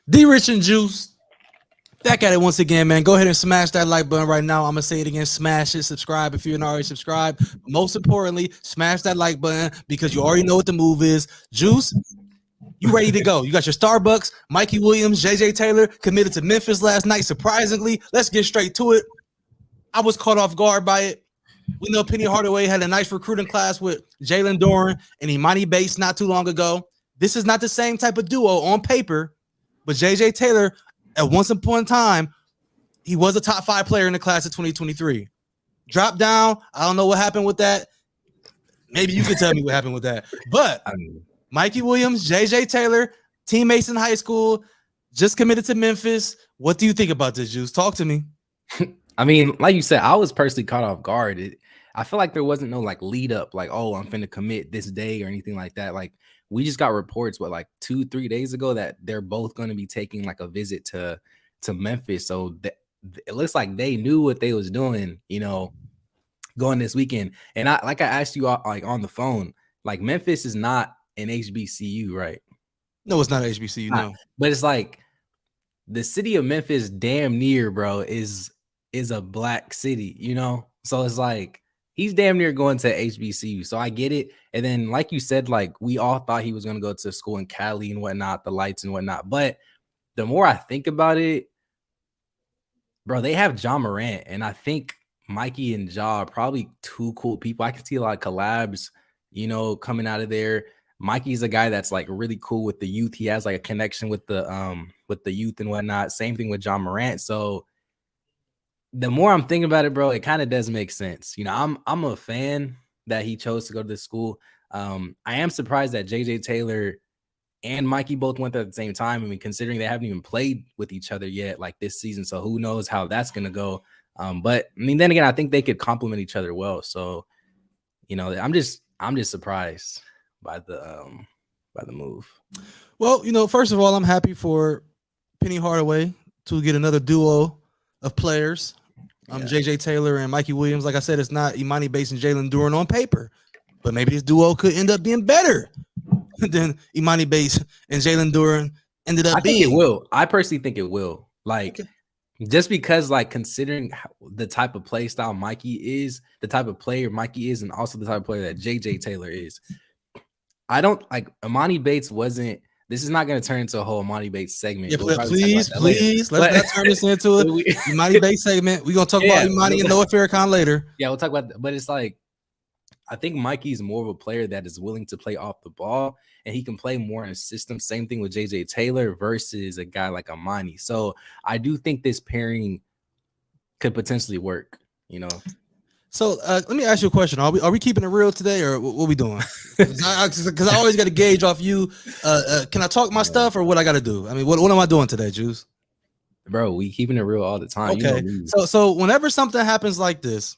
D Rich and Juice. Back at it once again, man. Go ahead and smash that like button right now. I'm gonna say it again. Smash it. Subscribe if you're not already subscribed. Most importantly, smash that like button because you already know what the move is. Juice, you ready to go? You got your Starbucks. Mikey Williams, JJ Taylor committed to Memphis last night. Surprisingly, let's get straight to it. I was caught off guard by it. We know Penny Hardaway had a nice recruiting class with Jalen Duren and Imani Bates not too long ago. This is not the same type of duo on paper, but JJ Taylor, at once upon a time, he was a top 5 player in the class of 2023. Dropped down. I don't know what happened with that. Maybe you could tell me what happened with that. But Mikey Williams, JJ Taylor, teammates in high school, just committed to Memphis. What do you think about this, Juice? Talk to me. I mean, like you said, I was personally caught off guard. I feel like there wasn't no like lead up, like, oh, I'm finna commit this day or anything like that. Like, we just got reports, like 2-3 days ago that they're both going to be taking like a visit to Memphis. So it looks like they knew what they was doing, going this weekend. And I asked you like on the phone, like Memphis is not an HBCU, right? No, it's not an HBCU, no. But it's like the city of Memphis, damn near, bro, is a black city, So it's like he's damn near going to HBCU. So I get it. And then, like you said, like we all thought he was going to go to school in Cali and whatnot, the lights and whatnot. But the more I think about it, bro, they have Ja Morant. And I think Mikey and Ja are probably two cool people. I can see a lot of collabs, coming out of there. Mikey's a guy that's like really cool with the youth. He has like a connection with the youth and whatnot. Same thing with Ja Morant. So the more I'm thinking about it, bro, it kind of does make sense. I'm a fan that he chose to go to this school. I am surprised that JJ Taylor and Mikey both went there at the same time. I mean, considering they haven't even played with each other yet, like this season. So who knows how that's gonna go. But I mean, then again, I think they could complement each other well. So, I'm just surprised by the move. Well, first of all, I'm happy for Penny Hardaway to get another duo of players. JJ Taylor and Mikey Williams. Like I said, it's not Imani Bates and Jalen Duren on paper, but maybe this duo could end up being better than Imani Bates and Jalen Duren ended up being. I think it will. I personally think it will. Like, just because, like, considering the type of play style Mikey is, the type of player Mikey is, and also the type of player that JJ Taylor is. I don't like Imani Bates wasn't. This is not going to turn into a whole Imani Bates segment. Yeah, please. Let's not turn this into a Imani Bates segment. We're going to talk about Imani and Noah Farrakhan later. Yeah, we'll talk about that. But it's like, I think Mikey's more of a player that is willing to play off the ball, and he can play more in a system. Same thing with JJ Taylor versus a guy like Imani. So I do think this pairing could potentially work, So let me ask you a question. Are we keeping it real today, or what we doing? Because I always got to gauge off you. Can I talk my stuff, or what I got to do? I mean, what am I doing today, Juice? Bro, we keeping it real all the time. Okay. So whenever something happens like this,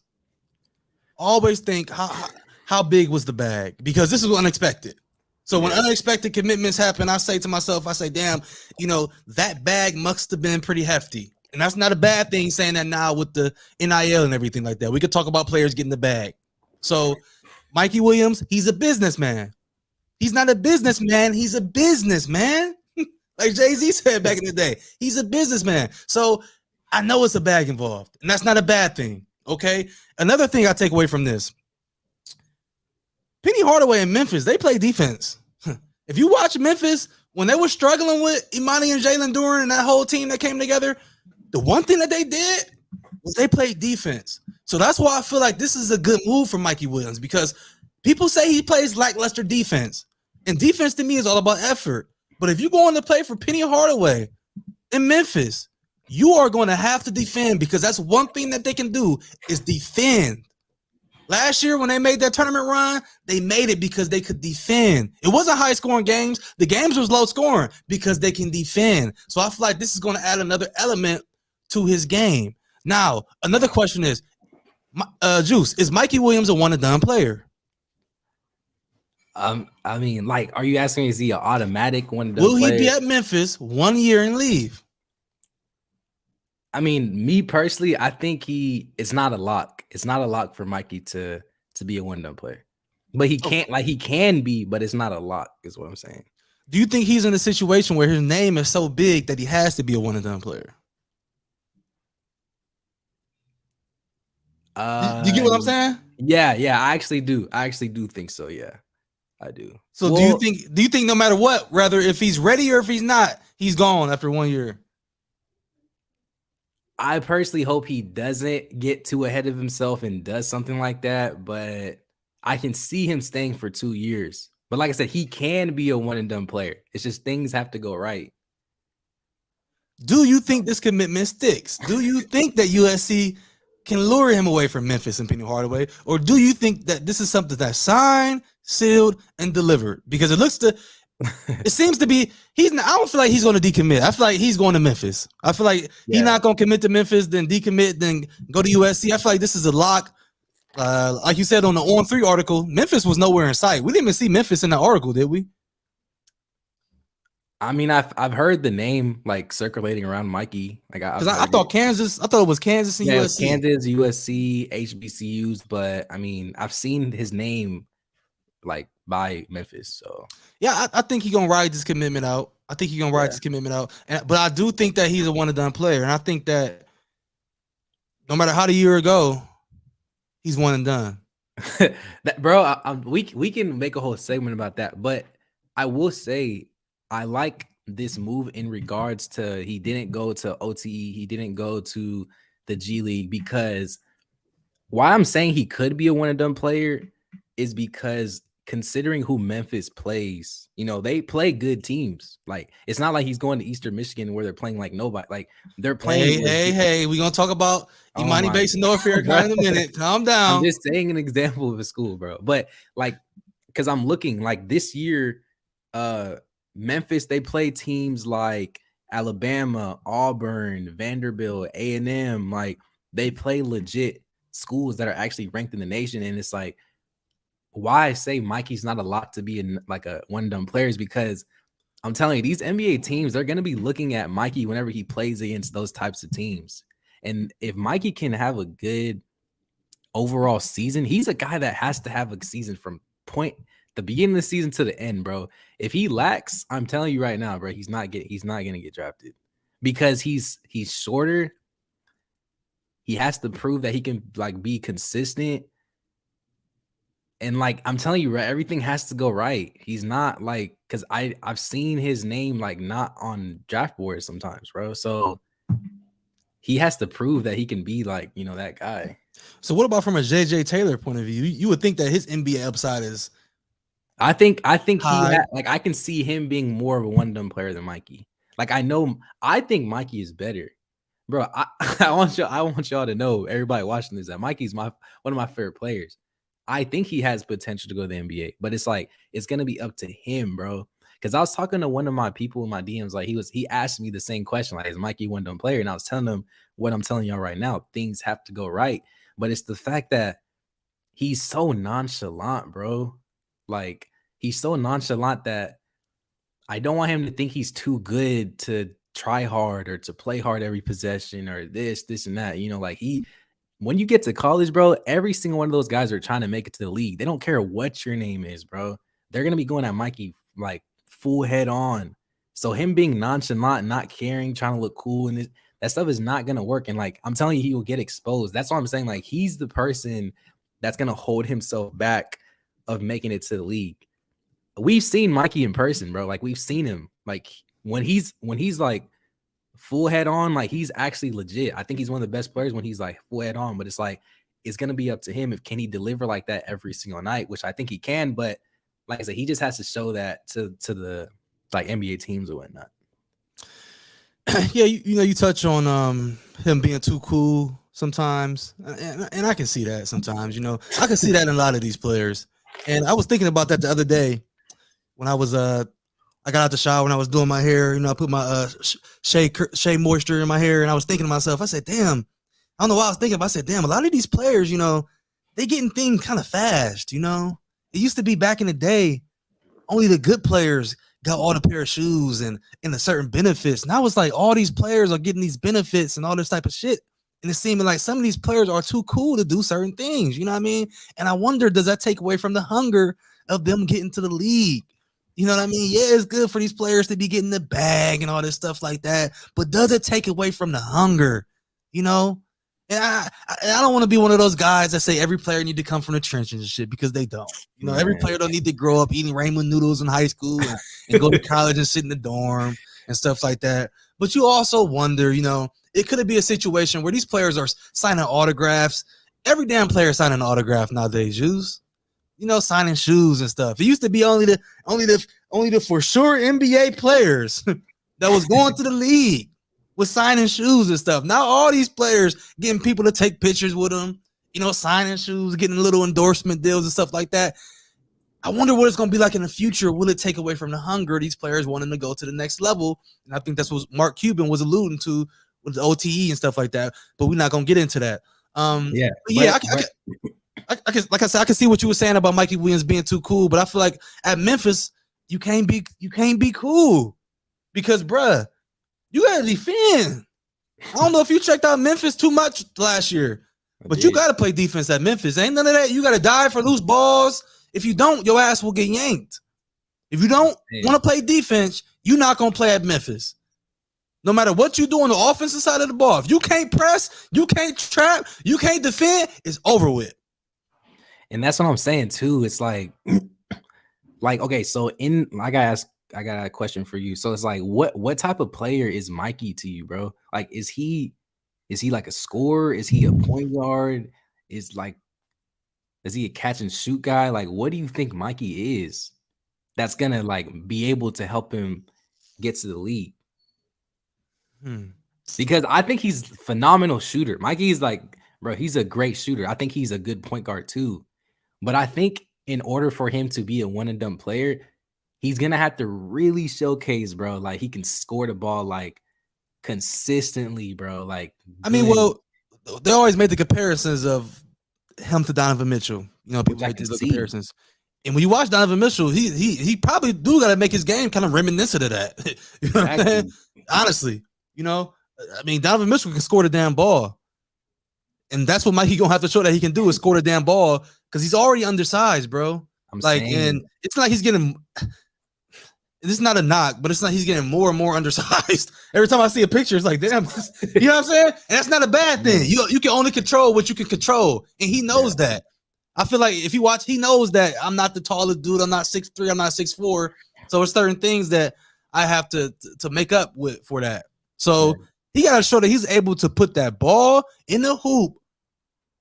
always think how big was the bag, because this is unexpected. So when unexpected commitments happen, I say to myself, damn, that bag must have been pretty hefty. And that's not a bad thing saying that now with the NIL and everything like that. We could talk about players getting the bag. So Mikey Williams, he's a businessman. He's not a businessman. He's a businessman. Like Jay-Z said back in the day, he's a businessman. So I know it's a bag involved, and that's not a bad thing. Okay. Another thing I take away from this, Penny Hardaway in Memphis, they play defense. If you watch Memphis, when they were struggling with Imani and Jalen Duren and that whole team that came together, the one thing that they did was they played defense. So that's why I feel like this is a good move for Mikey Williams, because people say he plays lackluster defense. And defense to me is all about effort. But if you're going to play for Penny Hardaway in Memphis, you are going to have to defend, because that's one thing that they can do is defend. Last year when they made that tournament run, they made it because they could defend. It wasn't high-scoring games. The games was low-scoring because they can defend. So I feel like this is going to add another element to his game. Now, another question is, Juice, is Mikey Williams a one-and-done player? I mean, like, are you asking me, is he an automatic one-and-done player? Will he be at Memphis 1 year and leave? I mean, me personally, I think it's not a lock. It's not a lock for Mikey to be a one-and-done player. But he can't, like, he can be, but it's not a lock, is what I'm saying. Do you think he's in a situation where his name is so big that he has to be a one and done player? Do you get what I'm saying? Yeah, I actually do. I actually do think so. Yeah, I do. So Well, do you think no matter what, rather if he's ready or if he's not, he's gone after 1 year? I personally hope he doesn't get too ahead of himself and does something like that, but I can see him staying for 2 years. But like I said, he can be a one and done player. It's just things have to go right. Do you think this commitment sticks? Do you think that USC can lure him away from Memphis and Penny Hardaway? Or do you think that this is something that's signed, sealed, and delivered? Because it seems to be I don't feel like he's going to decommit. I feel like he's going to Memphis. I feel like he's not going to commit to Memphis, then decommit, then go to USC. I feel like this is a lock. Like you said on the On3 article, Memphis was nowhere in sight. We didn't even see Memphis in that article, did we? I mean, I've heard the name like circulating around Mikey. Like I thought Kansas. I thought it was Kansas and USC. Kansas, USC, HBCUs, but I mean, I've seen his name like by Memphis. So yeah, I think he's gonna ride this commitment out. But I do think that he's a one and done player, and I think that no matter how the year go, he's one and done. We can make a whole segment about that, but I will say I like this move in regards to he didn't go to OTE, he didn't go to the G League, because why I'm saying he could be a one and done player is because considering who Memphis plays, they play good teams. Like, it's not like he's going to Eastern Michigan where they're playing like nobody. Like, they're playing. Hey, we're gonna talk about Imani Bates and North Carolina in a minute. Calm down. I'm just saying an example of a school, bro. But like, because I'm looking like this year, Memphis, they play teams like Alabama, Auburn, Vanderbilt, A&M. Like, they play legit schools that are actually ranked in the nation. And it's like, why I say Mikey's not a lot to be in like a one and done player is because I'm telling you, these NBA teams, they're going to be looking at Mikey whenever he plays against those types of teams. And if Mikey can have a good overall season, he's a guy that has to have a season from the beginning of the season to the end, bro. If he lacks, I'm telling you right now, bro, he's not going to get drafted because he's shorter. He has to prove that he can like be consistent. And like, I'm telling you, right, everything has to go right. He's not like, because I've seen his name like not on draft boards sometimes, bro. So he has to prove that he can be like, that guy. So what about from a JJ Taylor point of view? You would think that his NBA upside is. I think I can see him being more of a one-done player than Mikey. Like, I think Mikey is better, bro. I want y'all to know, everybody watching this, that Mikey's one of my favorite players. I think he has potential to go to the NBA, but it's like, it's going to be up to him, bro. Because I was talking to one of my people in my DMs, like he asked me the same question, like, is Mikey one done player? And I was telling him what I'm telling y'all right now. Things have to go right. But it's the fact that he's so nonchalant, bro. Like, he's so nonchalant that I don't want him to think he's too good to try hard or to play hard every possession or this and that. Like when you get to college, bro, every single one of those guys are trying to make it to the league. They don't care what your name is, bro. They're going to be going at Mikey like full head on. So him being nonchalant, not caring, trying to look cool, and that stuff is not going to work. And like, I'm telling you, he will get exposed. That's why I'm saying, like, he's the person that's going to hold himself back of making it to the league. We've seen Mikey in person, bro. Like, we've seen him. Like, when he's like full head on, like, he's actually legit. I think he's one of the best players when he's like full head on, but it's like, it's going to be up to him if can he deliver like that every single night, which I think he can. But like I said, he just has to show that to the like NBA teams or whatnot. Yeah, you touch on him being too cool sometimes, and I can see that sometimes. I can see that in a lot of these players. And I was thinking about that the other day when I was I got out the shower when I was doing my hair. I put my Shea Moisture in my hair, and I was thinking to myself, I said, damn, I don't know why I was thinking, but I said, damn, a lot of these players, they getting things kind of fast. It used to be back in the day, only the good players got all the pair of shoes and the certain benefits. Now it's like all these players are getting these benefits and all this type of shit. And it's seeming like some of these players are too cool to do certain things. You know what I mean? And I wonder, does that take away from the hunger of them getting to the league? You know what I mean? Yeah, it's good for these players to be getting the bag and all this stuff like that. But does it take away from the hunger? You know? And I don't want to be one of those guys that say every player need to come from the trenches and shit, because they don't. You know, every player don't need to grow up eating ramen noodles in high school and go to college and sit in the dorm and stuff like that. But you also wonder, you know, it could be a situation where these players are signing autographs. Every damn player signing an autograph nowadays, Juice. You know, signing shoes and stuff. It used to be only the for sure NBA players that was going to the league with signing shoes and stuff. Now all these players getting people to take pictures with them, you know, signing shoes, getting little endorsement deals and stuff like that. I wonder what it's going to be like in the future. Will it take away from the hunger of these players wanting to go to the next level? And I think that's what Mark Cuban was alluding to with the OTE and stuff like that. But we're not going to get into that. Like I said, I can see what you were saying about Mikey Williams being too cool, but I feel like at Memphis, you can't be cool, because bruh, you gotta defend. I don't know if you checked out Memphis too much last year, but you gotta play defense at Memphis. Ain't none of that. You gotta die for loose balls. If you don't, your ass will get yanked. If you don't want to play defense, you're not gonna play at Memphis. No matter what you do on the offensive side of the ball, if you can't press, you can't trap, you can't defend, it's over with. And that's what I'm saying too. It's like okay, so I got a question for you. So it's like, what type of player is Mikey to you, bro? Like, is he like a scorer? Is he a point guard? Is he a catch and shoot guy? Like, what do you think Mikey is that's gonna like be able to help him get to the league? Because I think he's a phenomenal shooter. Mikey's like, bro, he's a great shooter. I think he's a good point guard too. But I think in order for him to be a one and done player, he's gonna have to really showcase, bro. Like, he can score the ball like consistently, bro. Like, I mean, well, they always made the comparisons of him to Donovan Mitchell. You know, people make these comparisons. And when you watch Donovan Mitchell, he probably do got to make his game kind of reminiscent of that. You know what I'm saying? Honestly, you know, I mean, Donovan Mitchell can score the damn ball. And that's what Mikey gonna have to show that he can do, is score the damn ball, because he's already undersized, bro. And it's not like he's getting. This is not a knock, but it's not he's getting more and more undersized. Every time I see a picture, it's like, damn, you know what I'm saying? And that's not a bad thing. You can only control what you can control, and he knows that. I feel like if you watch, he knows that I'm not the tallest dude. I'm not 6'3", I'm not 6'4". So there's certain things that I have to make up with for that. So he got to show that he's able to put that ball in the hoop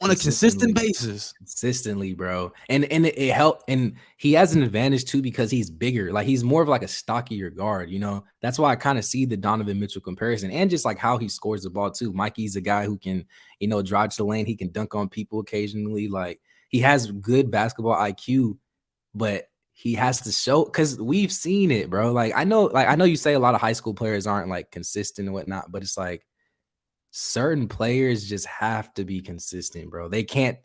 on a consistent basis. Consistently, bro. And it helped. And he has an advantage too, because he's bigger. Like, he's more of like a stockier guard, you know? That's why I kind of see the Donovan Mitchell comparison, and just like how he scores the ball too. Mikey's a guy who can, you know, drive to the lane. He can dunk on people occasionally. Like, he has good basketball IQ, but he has to show, because we've seen it, bro. Like, I know you say a lot of high school players aren't like consistent and whatnot, but it's like certain players just have to be consistent, bro. They can't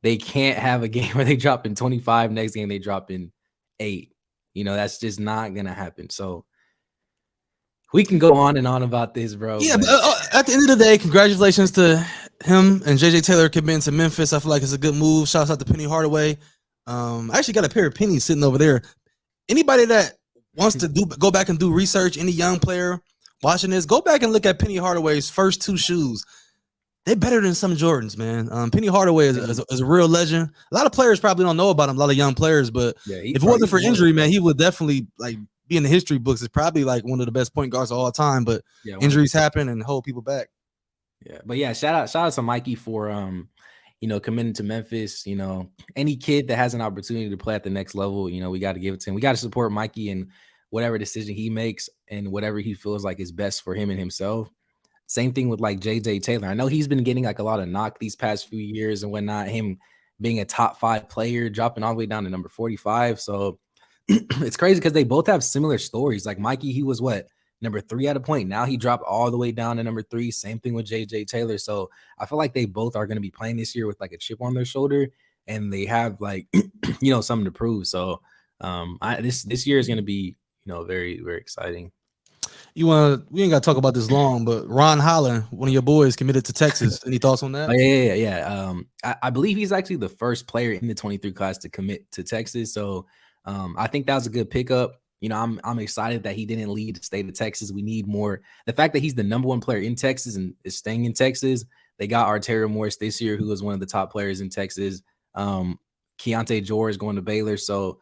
have a game where they drop in 25, next game they drop in 8. You know, that's just not gonna happen. So we can go on and on about this, bro. Yeah, but at the end of the day, congratulations to him and JJ Taylor committing to Memphis. I feel like it's a good move. Shouts out to Penny Hardaway. I actually got a pair of pennies sitting over there. Anybody that wants to go back and do research, any young player watching this, go back and look at Penny Hardaway's first 2 shoes. They're better than some Jordans, man. Penny Hardaway is a real legend. A lot of players probably don't know about him, a lot of young players, but if it wasn't for injury, man, he would definitely like be in the history books. It's probably like one of the best point guards of all time, but injuries happen and hold people back. Yeah, but yeah, shout out to Mikey for you know, committing to Memphis. You know, any kid that has an opportunity to play at the next level, you know, we got to give it to him. We got to support Mikey and whatever decision he makes and whatever he feels like is best for him and himself. Same thing with like JJ Taylor. I know he's been getting like a lot of knock these past few years and whatnot. Him being a top 5 player, dropping all the way down to number 45. So it's crazy because they both have similar stories. Like Mikey, he was number 3 at a point. Now he dropped all the way down to number 3. Same thing with JJ Taylor. So I feel like they both are going to be playing this year with like a chip on their shoulder, and they have like, you know, something to prove. So this year is going to be, you know, very, very exciting. We ain't got to talk about this long, but Ron Holland, one of your boys, committed to Texas. Any thoughts on that? Oh, yeah. I believe he's actually the first player in the 23 class to commit to Texas. So I think that was a good pickup. I'm excited that he didn't leave the state of Texas. We need more. The fact that he's the number one player in Texas and is staying in Texas. They got Arterio Morris this year, who was one of the top players in Texas. Keontae George going to Baylor. So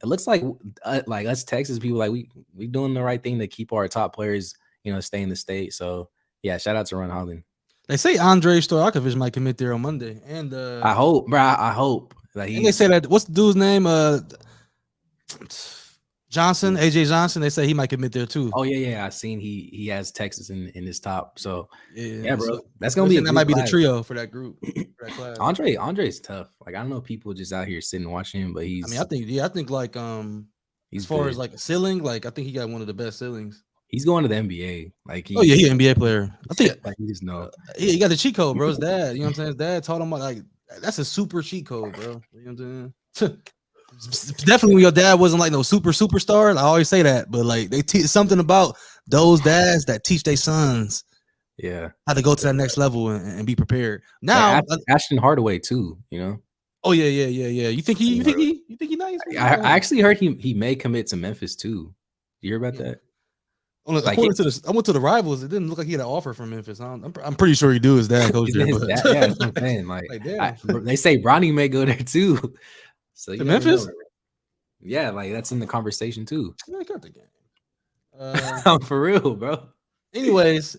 it looks like us Texas people, like we doing the right thing to keep our top players, stay in the state. So yeah, shout out to Ron Holland. They say Andre Stojakovic might commit there on Monday, and I hope, bro. I hope. Like, and they say that what's the dude's name? Johnson, AJ Johnson. They say he might commit there too. Oh yeah. I seen he has Texas in his top. So yeah, bro. So that's gonna be that might be the trio for that group. For that class. Andre's tough. Like, I don't know people just out here sitting watching him, but he's. I think like he's as far good. as like ceiling, like I think he got one of the best ceilings. He's going to the NBA. Like, he's an NBA player. I think like he just know. He got the cheat code, bro. His dad, you know what I'm saying? His dad taught him like that's a super cheat code, bro. You know what I'm saying? Definitely when your dad wasn't like no superstar. I always say that, but like they teach something about those dads that teach their sons, how to go to that next level and be prepared. Now, like Ashton Hardaway too, Oh yeah. You think he nice? I actually heard he may commit to Memphis too. You hear about that? Well, I went to the Rivals. It didn't look like he had an offer from Memphis. I'm pretty sure he do. His dad coach there. Yeah, that's what I'm saying. Like they say Bronny may go there too. So to Memphis? Know. Yeah, like that's in the conversation too. I got the game. For real, bro. Anyways,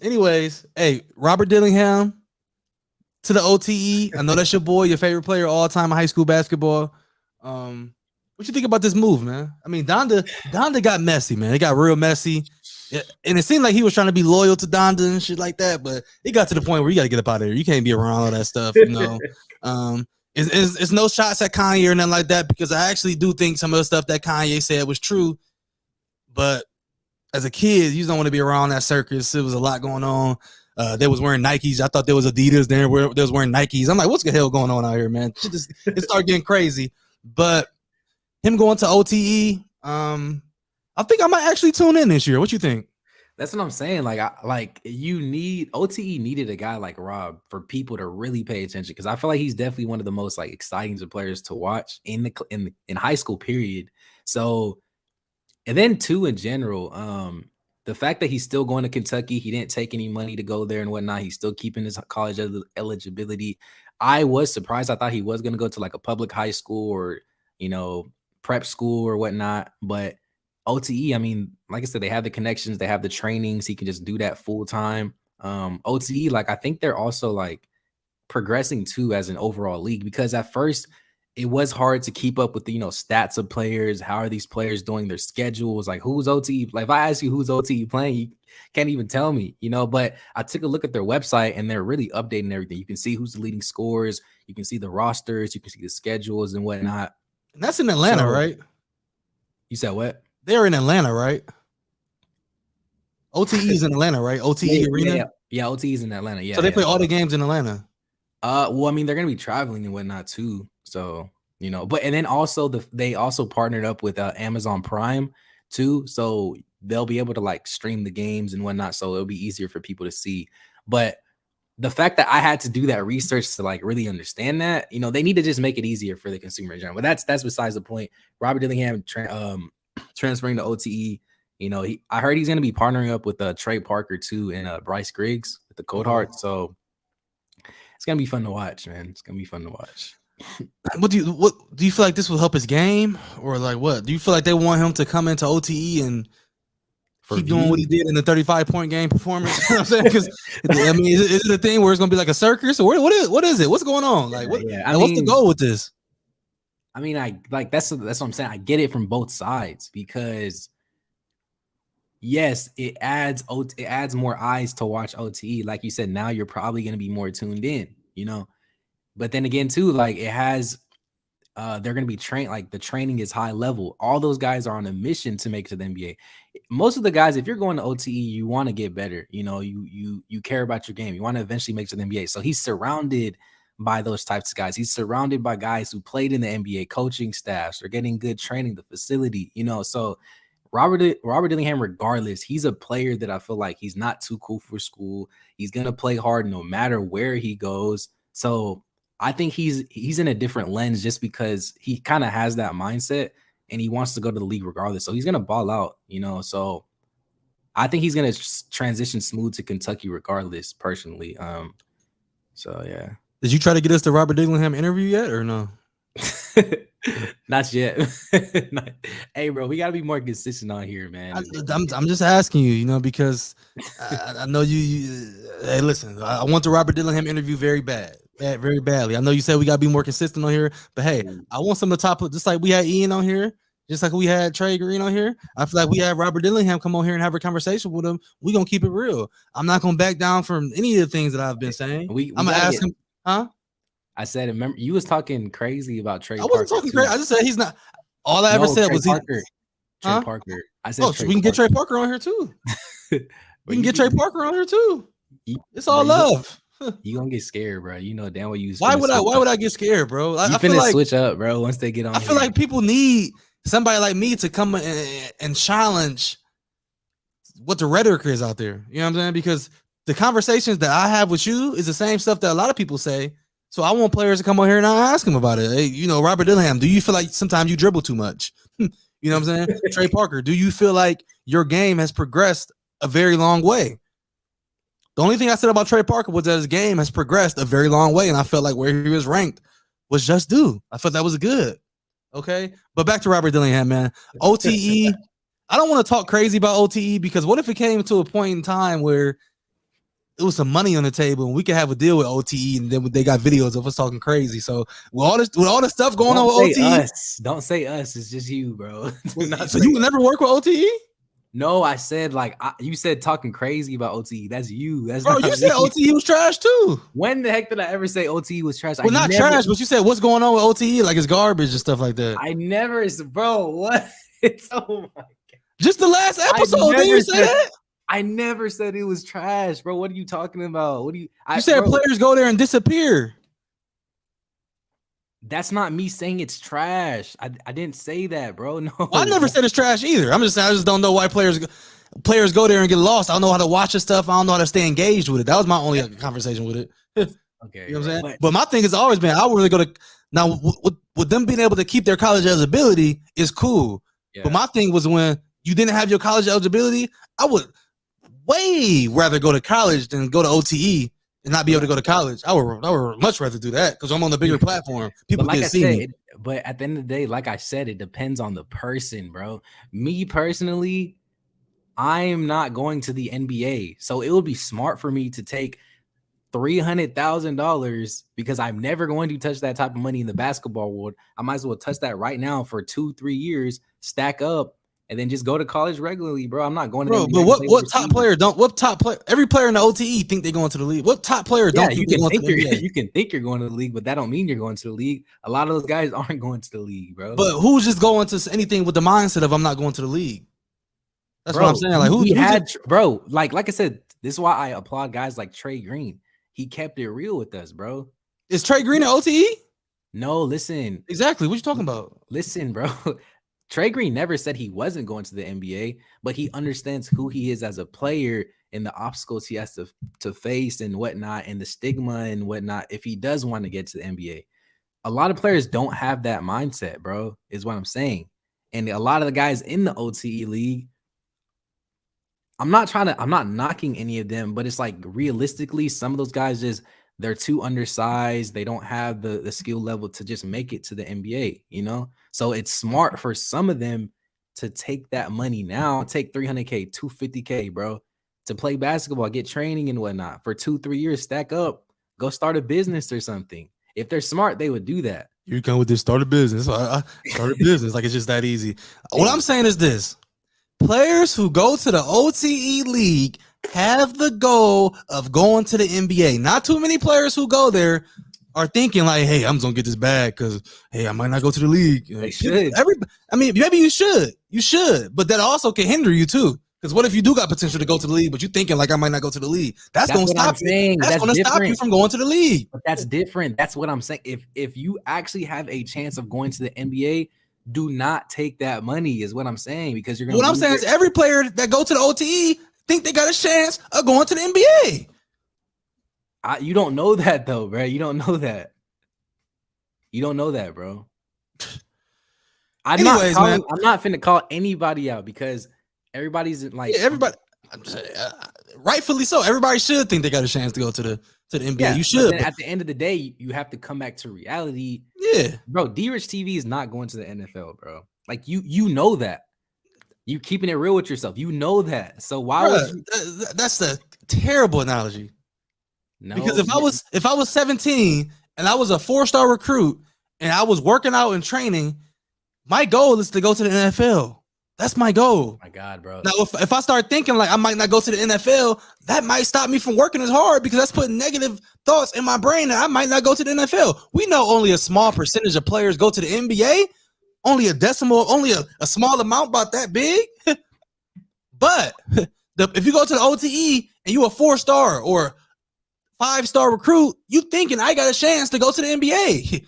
hey, Robert Dillingham to the OTE. I know that's your boy, your favorite player all time in high school basketball. What you think about this move, man? I mean, Donda got messy, man. It got real messy. Yeah, and it seemed like he was trying to be loyal to Donda and shit like that, but it got to the point where you got to get up out of there. You can't be around all that stuff, It's no shots at Kanye or nothing like that, because I actually do think some of the stuff that Kanye said was true. But as a kid, you don't want to be around that circus. There was a lot going on. They was wearing Nikes. I thought there was Adidas there where they was wearing Nikes. I'm like, what's the hell going on out here, man? It started getting crazy. But him going to OTE, I think I might actually tune in this year. What you think? That's what I'm saying. Like, you need OTE needed a guy like Rob for people to really pay attention, because I feel like he's definitely one of the most like exciting players to watch in high school period. So, and then too in general, the fact that he's still going to Kentucky, he didn't take any money to go there and whatnot. He's still keeping his college eligibility. I was surprised. I thought he was going to go to like a public high school or prep school or whatnot, but OTE, I mean, like I said, they have the connections, they have the trainings. He can just do that full time. OTE, like I think they're also like progressing too as an overall league, because at first it was hard to keep up with the stats of players. How are these players doing their schedules? Like, who's OTE? Like, if I ask you who's OTE playing, you can't even tell me, But I took a look at their website and they're really updating everything. You can see who's the leading scorers, you can see the rosters, you can see the schedules and whatnot. And that's in Atlanta, right? You said what? They're in Atlanta, right? OTE is in Atlanta, right? OTE Arena? Yeah, OTE is in Atlanta. Yeah. So they play all the games in Atlanta. Well, I mean, they're gonna be traveling and whatnot too. So, but and then also they also partnered up with Amazon Prime too. So they'll be able to like stream the games and whatnot. So it'll be easier for people to see. But the fact that I had to do that research to like really understand that, they need to just make it easier for the consumer in general. But that's besides the point. Robert Dillingham transferring to OTE, I heard he's going to be partnering up with Trey Parker too and Bryce Griggs with the Cold Heart. So it's going to be fun to watch, man. It's going to be fun to watch. What do you feel like this will help his game, or like what? Do you feel like they want him to come into OTE and keep doing what he did in the 35-point game performance? You know what I'm saying? Because I mean, is it a thing where it's going to be like a circus, or what is it? What's going on? Like, what's the goal with this? I mean, that's what I'm saying. I get it from both sides, because yes, it adds more eyes to watch OTE. Like you said, now you're probably going to be more tuned in, But then again, too, like it has, they're going to be trained. Like the training is high level. All those guys are on a mission to make it to the NBA. Most of the guys, if you're going to OTE, you want to get better. You care about your game. You want to eventually make it to the NBA. So he's surrounded by those types of guys. He's surrounded by guys who played in the NBA, coaching staffs, or getting good training, the facility, So Robert Dillingham, regardless, he's a player that I feel like he's not too cool for school. He's gonna play hard no matter where he goes. So I think he's in a different lens just because he kind of has that mindset. and he wants to go to the league regardless. So he's gonna ball out, you know. So I think he's gonna transition smooth to Kentucky regardless, personally. So yeah. Did you try to get us the Robert Dillingham interview yet, or no? Not yet. Hey, bro, we gotta be more consistent on here, man. I'm just asking you, you know, because I know you. Hey, listen, I want the Robert Dillingham interview very very badly. I know you said we gotta be more consistent on here, but hey, I want some of the top, just like we had Ian on here, just like we had Trey Green on here. I feel like we had Robert Dillingham come on here and have a conversation with him. We gonna keep it real. I'm not gonna back down from any of the things that I've been saying. I'm gonna ask him, huh? I said, remember, you was talking crazy about Trey. I wasn't talking crazy. I just said he's not. All I ever said was Trey Parker. I said, we can get Trey Parker on here too. We can get Trey Parker on here too. It's all love. You gonna get scared, bro. You know damn well you. Why would I get scared, bro? I feel like switch up, bro. Once they get on, I feel like people need somebody like me to come and challenge what the rhetoric is out there. You know what I'm saying? Because the conversations that I have with you is the same stuff that a lot of people say. So I want players to come on here and I ask him about it. Hey, you know, Robert Dillingham, do you feel like sometimes you dribble too much? You know what I'm saying? Trey Parker, do you feel like your game has progressed a very long way? The only thing I said about Trey Parker was that his game has progressed a very long way, and I felt like where he was ranked was just due. I felt that was good. Okay, but back to Robert Dillingham, man. OTE. I don't want to talk crazy about OTE because what if it came to a point in time where it was some money on the table and we could have a deal with OTE, and then they got videos of us talking crazy. So with all this stuff going on with OTE, don't say us. It's just you, bro. So you would never work with OTE? No, I said you said talking crazy about OTE. That's you. That's bro. You said OTE was trash too. When the heck did I ever say OTE was trash? Well, not trash, but you said what's going on with OTE, like it's garbage and stuff like that. I never, bro. What? Oh my god. Just the last episode. Did you say that? I never said it was trash, bro. What are you talking about? What do you? You said players go there and disappear. That's not me saying it's trash. I didn't say that, bro. No, well, I never said it's trash either. I just don't know why players go there and get lost. I don't know how to watch this stuff. I don't know how to stay engaged with it. That was my only conversation with it. Okay, you know what I'm saying? But my thing has always been I would really go to now with them being able to keep their college eligibility is cool. Yeah. But my thing was when you didn't have your college eligibility, I would way rather go to college than go to OTE and not be able to go to college. I would much rather do that because I'm on the bigger platform. People can see me. But at the end of the day, like I said, it depends on the person, bro. Me personally, I'm not going to the NBA. So it would be smart for me to take $300,000 because I'm never going to touch that type of money in the basketball world. I might as well touch that right now for 2-3 years, stack up, and then just go to college regularly, bro. I'm not going to. Bro, but what top player don't? What top player? Every player in the OTE think they're going to the league. What top player don't? You can think you're going to the league, but that don't mean you're going to the league. A lot of those guys aren't going to the league, bro. But who's just going to anything with the mindset of I'm not going to the league? That's what I'm saying. Like bro? Like I said, this is why I applaud guys like Trey Green. He kept it real with us, bro. Is Trey Green at OTE? No, listen. Exactly. What you talking about? Listen, bro. Trey Green never said he wasn't going to the NBA, but he understands who he is as a player and the obstacles he has to face and whatnot, and the stigma and whatnot if he does want to get to the NBA. A lot of players don't have that mindset, bro, is what I'm saying. And a lot of the guys in the OTE league, I'm not knocking any of them, but it's like realistically, some of those guys they're too undersized. They don't have the skill level to just make it to the NBA, you know? So it's smart for some of them to take that money now, take $300K, $250K, bro, to play basketball, get training and whatnot for 2-3 years, stack up, go start a business or something. If they're smart, they would do that. You come with this, start a business. I start a business. Like it's just that easy. What I'm saying is this. Players who go to the OTE league have the goal of going to the NBA. Not too many players who go there are thinking like, hey, I'm just gonna get this bag because hey, I might not go to the league. They should. Maybe you should, but that also can hinder you too. Because what if you do got potential to go to the league, but you're thinking like I might not go to the league? That's gonna stop you. That's gonna stop you from going to the league. But that's different. That's what I'm saying. If you actually have a chance of going to the NBA, do not take that money, is what I'm saying, because you're gonna. What I'm saying is every player that go to the OTE think they got a chance of going to the NBA. You don't know that though, bro. You don't know that. You don't know that, bro. I'm Anyways, man. I'm not finna call anybody out because everybody's like Everybody, rightfully so. Everybody should think they got a chance to go to the NBA. yeah. You But should. then at the end of the day, you have to come back to reality. Yeah, Bro, D-Rich TV is not going to the NFL, bro. Like you know that. You keeping it real with yourself. You know that. So why would you? That's a terrible analogy. No, Because if I was 17 and I was a 4-star recruit and I was working out and training, my goal is to go to the NFL. That's my goal. Oh my God, bro. Now, if I start thinking like I might not go to the NFL, that might stop me from working as hard because that's putting negative thoughts in my brain that I might not go to the NFL. We know only a small percentage of players go to the NBA. Only a decimal, only a small amount, about that big. But if you go to the OTE and you a 4-star or 5-star recruit, you thinking I got a chance to go to the NBA.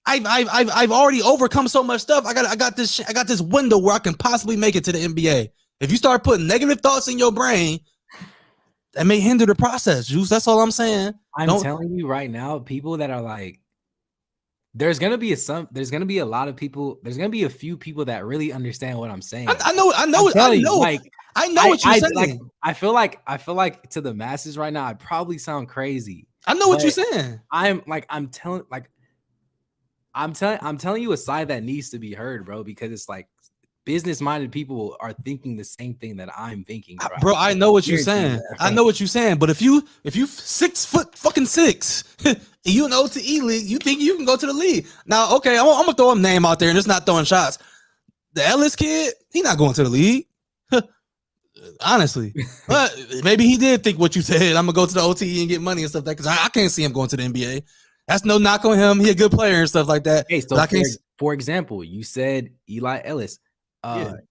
I've already overcome so much stuff. I got this window where I can possibly make it to the NBA. If you start putting negative thoughts in your brain, that may hinder the process, Juice. That's all I'm saying. I'm telling you right now, people that are like, there's gonna be a lot of people. There's gonna be a few people that really understand what I'm saying. I know what you're saying. Like, I feel like to the masses right now, I probably sound crazy. I know what you're saying. I'm telling you a side that needs to be heard, bro, because it's like business-minded people are thinking the same thing that I'm thinking, bro. I know what you're saying. I know what you're saying. But if you 6'6" and you an OTE league, you think you can go to the league. Now, okay, I'm gonna throw a name out there and just not throwing shots. The Ellis kid, he not going to the league. Honestly. But maybe he did think what you said. I'm gonna go to the OTE and get money and stuff like that, because I can't see him going to the NBA. That's no knock on him. He a good player and stuff like that. Hey, so for example, you said Eli Ellis.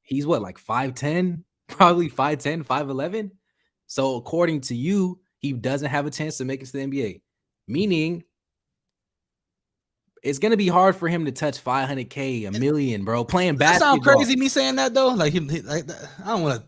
He's what, like 5'10", probably 5'10", 5'11". So according to you, he doesn't have a chance to make it to the NBA. Meaning, it's gonna be hard for him to touch 500K, $1 million, bro. Playing basketball. That sound crazy me saying that though. Like I don't want to.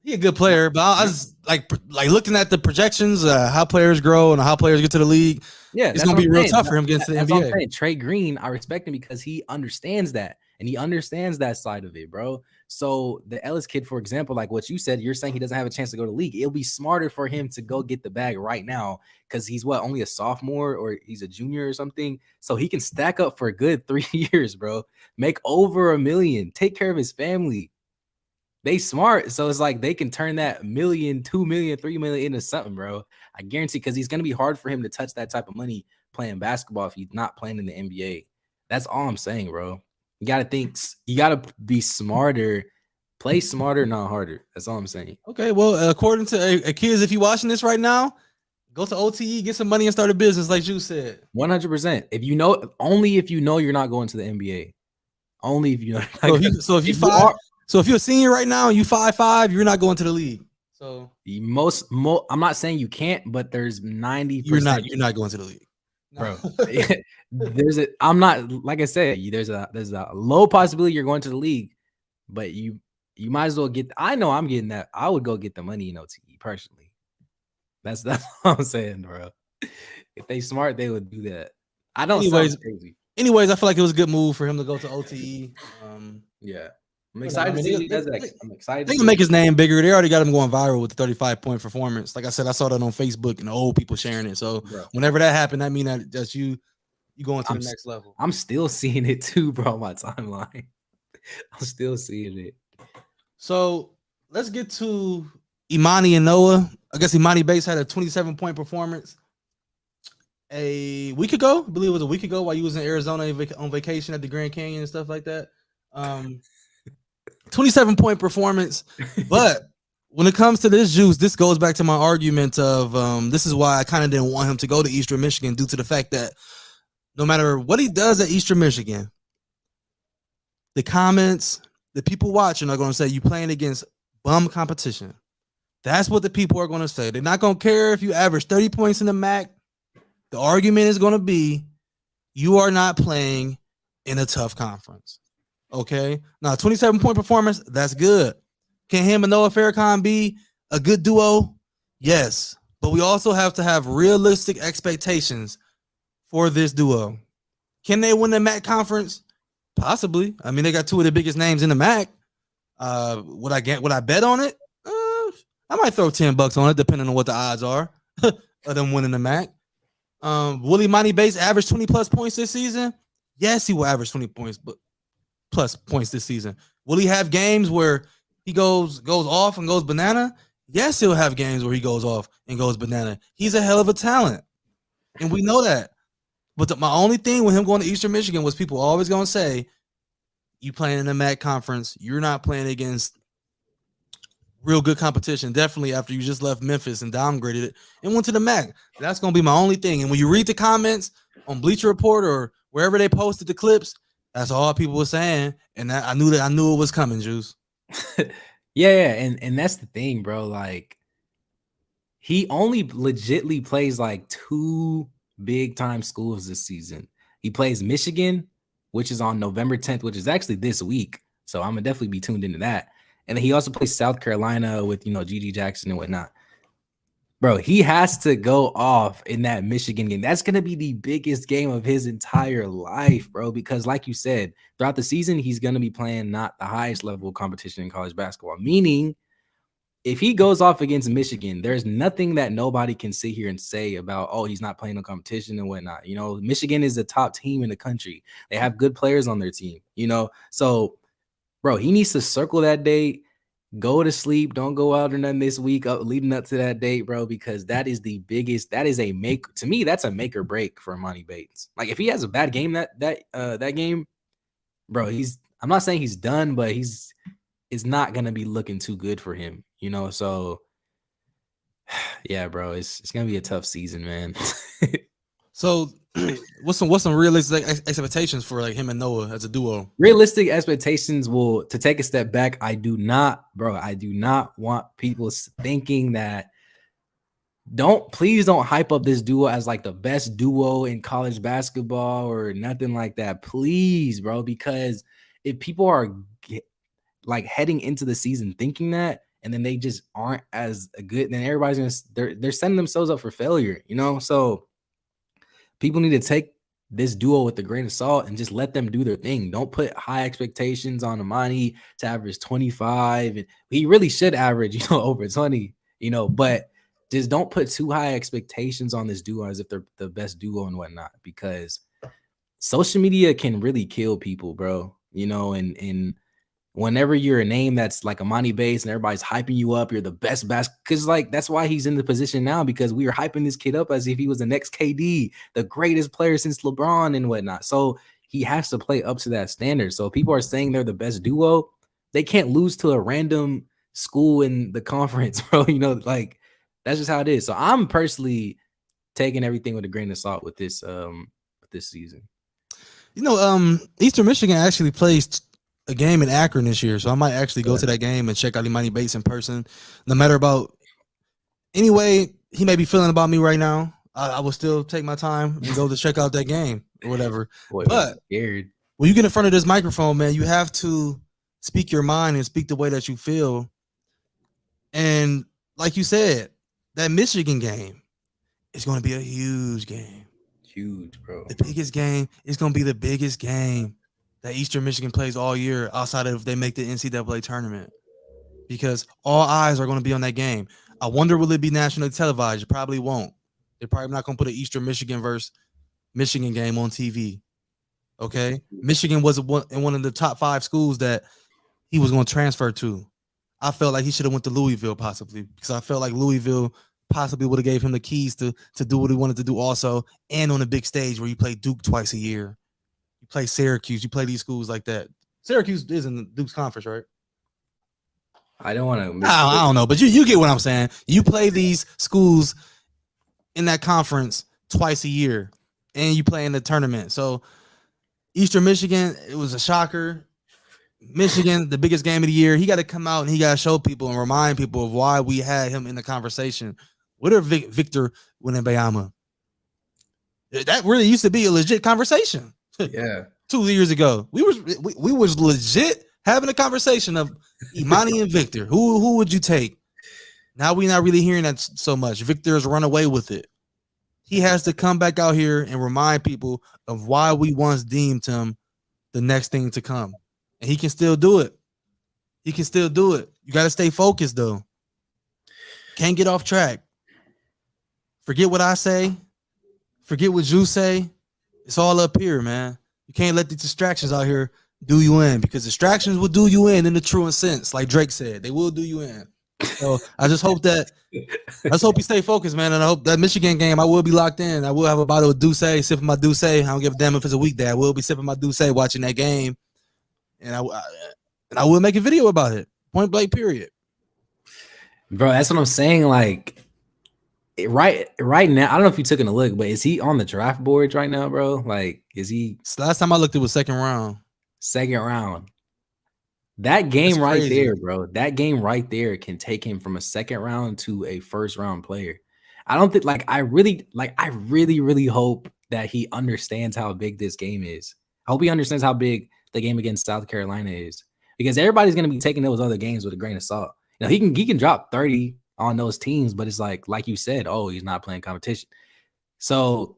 He a good player, but I was like looking at the projections, how players grow and how players get to the league. Yeah, it's gonna be real tough for him getting to the NBA. Trey Green, I respect him because he understands that and he understands that side of it, bro. So the Ellis kid, for example, like what you said, you're saying he doesn't have a chance to go to the league. It'll be smarter for him to go get the bag right now because he's only a sophomore or he's a junior or something. So he can stack up for a good 3 years, bro. Make over $1 million. Take care of his family. They smart, so it's like they can turn that $1 million, $2 million, $3 million into something, bro. I guarantee, because he's gonna be hard for him to touch that type of money playing basketball if he's not playing in the NBA. That's all I'm saying, bro. You gotta think. You gotta be smarter, play smarter, not harder. That's all I'm saying. Okay, well, according to kids, if you're watching this right now, go to OTE, get some money, and start a business, like you said. 100%. If you know, only if you know you're not going to the NBA. Only if you know. So if you're a senior right now and you 5'5", you're not going to the league. So I'm not saying you can't, but there's 90%. You're not going to the league, bro. I'm not, like I said, there's a low possibility you're going to the league, but you might as well get. I know I'm getting that. I would go get the money in OTE personally. That's what I'm saying, bro. If they smart, they would do that. I don't. Anyways, I feel like it was a good move for him to go to OTE. Yeah. I'm excited to see what he does next. I'm excited. They can make his name bigger. They already got him going viral with the 35-point performance. Like I said, I saw that on Facebook and the old people sharing it. So whenever that happened, that means that you going to the next level. I'm still seeing it too, bro, on my timeline. I'm still seeing it. So let's get to Imani and Noah. I guess Imani Bates had a 27-point performance a week ago. I believe it was a week ago while you was in Arizona on vacation at the Grand Canyon and stuff like that. 27-point performance, but when it comes to this Juice, this goes back to my argument of this is why I kind of didn't want him to go to Eastern Michigan, due to the fact that no matter what he does at Eastern Michigan, the comments, the people watching are going to say you playing against bum competition. That's what the people are going to say. They're not going to care if you average 30 points in the MAC. The argument is going to be you are not playing in a tough conference. Okay, now 27-point performance, that's good. Can him and Noah Farrakhan be a good duo? Yes, but we also have to have realistic expectations for this duo. Can they win the MAC conference? Possibly. I mean, they got two of the biggest names in the MAC. Would I bet on it? I might throw $10 on it, depending on what the odds are of them winning the MAC. Will Imani Bates average 20 plus points this season? Yes, he will average 20 points, but plus points this season. Will he have games where he goes off and goes banana? Yes, he'll have games where he goes off and goes banana. He's a hell of a talent, and we know that. But my only thing with him going to Eastern Michigan was people always going to say, you playing in the MAC conference, you're not playing against real good competition. Definitely after you just left Memphis and downgraded it and went to the MAC. That's going to be my only thing. And when you read the comments on Bleacher Report or wherever they posted the clips, that's all people were saying. And I knew it was coming, Juice. Yeah. And that's the thing, bro. Like, he only legitly plays like 2 big time schools this season. He plays Michigan, which is on November 10th, which is actually this week. So I'm gonna definitely be tuned into that. And then he also plays South Carolina with, Gigi Jackson and whatnot. Bro, he has to go off in that Michigan game. That's going to be the biggest game of his entire life, bro, because like you said, throughout the season, he's going to be playing not the highest level of competition in college basketball, meaning if he goes off against Michigan, there's nothing that nobody can sit here and say about, oh, he's not playing no competition and whatnot. Michigan is the top team in the country. They have good players on their team, So, bro, he needs to circle that date, go to sleep, don't go out or nothing this week leading up to that date, bro, because that is the biggest, to me, that's a make or break for Imani Bates. Like, if he has a bad game that game, bro, I'm not saying he's done, but it's not going to be looking too good for him, so yeah, bro, it's going to be a tough season, man. So what's some realistic expectations for like him and Noah as a duo? Realistic expectations to take a step back. I do not want people thinking that please don't hype up this duo as like the best duo in college basketball or nothing like that. Please, bro, because if people are like heading into the season thinking that, and then they just aren't as good, then everybody's they're setting themselves up for failure, So people need to take this duo with a grain of salt and just let them do their thing. Don't put high expectations on Imani to average 25. And he really should average, over 20, but just don't put too high expectations on this duo as if they're the best duo and whatnot, because social media can really kill people, bro. And whenever you're a name that's like Imani Bates and everybody's hyping you up, you're the best because like that's why he's in the position now, because we were hyping this kid up as if he was the next KD, the greatest player since LeBron and whatnot. So he has to play up to that standard. So people are saying they're the best duo. They can't lose to a random school in the conference, bro. Like that's just how it is. So I'm personally taking everything with a grain of salt with this season. Eastern Michigan actually plays a game in Akron this year, so I might actually go to that game and check out Imani Bates in person. No matter anyway, he may be feeling about me right now. I will still take my time and go to check out that game or whatever. Boy, but scared. When you get in front of this microphone, man, you have to speak your mind and speak the way that you feel. And like you said, that Michigan game is going to be a huge game. Huge, bro. The biggest game is going to be the biggest game that Eastern Michigan plays all year outside of if they make the NCAA tournament, because all eyes are going to be on that game. I wonder, will it be nationally televised? It probably won't. They're probably not going to put an Eastern Michigan versus Michigan game on TV. Okay? Michigan was in one of the top 5 schools that he was going to transfer to. I felt like he should have went to Louisville possibly, because I felt like Louisville possibly would have gave him the keys to do what he wanted to do also, and on a big stage where you play Duke twice a year. You play Syracuse. You play these schools like that. Syracuse is in the Duke's conference, right? I don't want to. I don't know, but you get what I'm saying. You play these schools in that conference twice a year, and you play in the tournament. So Eastern Michigan, it was a shocker. Michigan, the biggest game of the year. He got to come out and he got to show people and remind people of why we had him in the conversation. What are Victor Wembanyama? That really used to be a legit conversation. Yeah, 2 years ago, we was legit having a conversation of Imani and Victor. Who would you take? Now we're not really hearing that so much. Victor's run away with it. He has to come back out here and remind people of why we once deemed him the next thing to come. And he can still do it. He can still do it. You got to stay focused, though. Can't get off track. Forget what I say. Forget what you say. It's all up here, man. You can't let the distractions out here do you in, because distractions will do you in the truest sense. Like Drake said, they will do you in. So I just hope you stay focused, man. And I hope that Michigan game, I will be locked in. I will have a bottle of Douce, sipping my Douce. I don't give a damn if it's a weekday. I will be sipping my Douce, watching that game. And I will make a video about it. Point blank, period. Bro, that's what I'm saying. Like, right now, I don't know if you took a look, but is he on the draft boards right now, bro? Like, is he? Last time I looked, it was second round. Second round. That game right there, bro. That game right there can take him from a second round to a first round player. I don't think, I really hope that he understands how big this game is. I hope he understands how big the game against South Carolina is, because everybody's going to be taking those other games with a grain of salt. Now, he can drop 30 on those teams, but it's like you said, oh, he's not playing competition. So